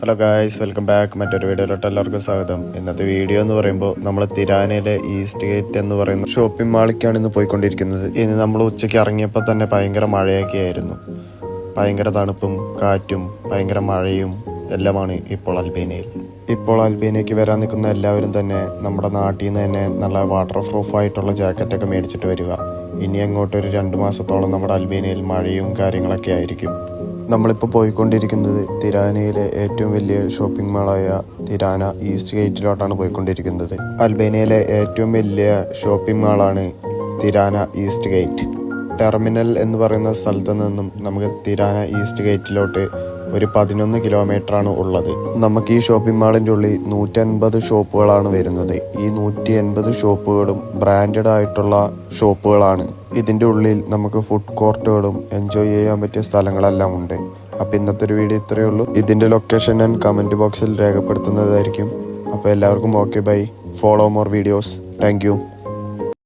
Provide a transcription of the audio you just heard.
Hello guys, welcome back. മറ്റൊരു വീഡിയോയിലോട്ട് എല്ലാവർക്കും സ്വാഗതം. ഇന്നത്തെ വീഡിയോ എന്ന് പറയുമ്പോൾ നമ്മൾ തിരാനയിലെ ഈസ്റ്റ് ഗേറ്റ് എന്ന് പറയുന്ന ഷോപ്പിംഗ് മാളിലേക്കാണ് ഇന്ന് പോയിക്കൊണ്ടിരിക്കുന്നത്. ഇനി നമ്മൾ ഉച്ചയ്ക്ക് ഇറങ്ങിയപ്പോൾ തന്നെ ഭയങ്കര മഴയൊക്കെ ആയിരുന്നു. ഭയങ്കര തണുപ്പും കാറ്റും ഭയങ്കര മഴയും എല്ലാമാണ് ഇപ്പോൾ അൽബേനിയയിൽ. ഇപ്പോൾ അൽബേനിയയ്ക്ക് വരാൻ നിൽക്കുന്ന എല്ലാവരും തന്നെ നമ്മുടെ നാട്ടിൽ നിന്ന് തന്നെ നല്ല വാട്ടർ പ്രൂഫ് ആയിട്ടുള്ള ജാക്കറ്റൊക്കെ മേടിച്ചിട്ട് വരിക. ഇനി അങ്ങോട്ടൊരു 2 മാസത്തോളം നമ്മുടെ അൽബേനിയയിൽ മഴയും കാര്യങ്ങളൊക്കെ ആയിരിക്കും. നമ്മളിപ്പോൾ പോയിക്കൊണ്ടിരിക്കുന്നത് തിരാനയിലെ ഏറ്റവും വലിയ ഷോപ്പിംഗ് മാളായ തിരാന ഈസ്റ്റ് ഗേറ്റിലോട്ടാണ് പോയിക്കൊണ്ടിരിക്കുന്നത്. അൽബേനിയയിലെ ഏറ്റവും വലിയ ഷോപ്പിംഗ് മാളാണ് തിരാന ഈസ്റ്റ് ഗേറ്റ്. ടെർമിനൽ എന്ന് പറയുന്ന സ്ഥലത്ത് നിന്നും നമുക്ക് തിരാന ഈസ്റ്റ് ഗേറ്റിലോട്ട് ഒരു 11 കിലോമീറ്ററാണ് ഉള്ളത്. നമുക്ക് ഈ ഷോപ്പിംഗ് മാളിൻ്റെ ഉള്ളിൽ 150 ഷോപ്പുകളാണ് വരുന്നത്. ഈ 180 ഷോപ്പുകളും ബ്രാൻഡഡ് ആയിട്ടുള്ള ഷോപ്പുകളാണ്. ഇതിൻ്റെ ഉള്ളിൽ നമുക്ക് ഫുഡ് കോർട്ടുകളും എൻജോയ് ചെയ്യാൻ പറ്റിയ സ്ഥലങ്ങളെല്ലാം ഉണ്ട്. അപ്പോൾ ഇന്നത്തെ ഒരു വീഡിയോ ഇത്രയേ ഉള്ളൂ. ഇതിൻ്റെ ലൊക്കേഷൻ ഞാൻ കമൻറ്റ് ബോക്സിൽ രേഖപ്പെടുത്തുന്നതായിരിക്കും. അപ്പോൾ എല്ലാവർക്കും okay, bye. Follow more videos. Thank U.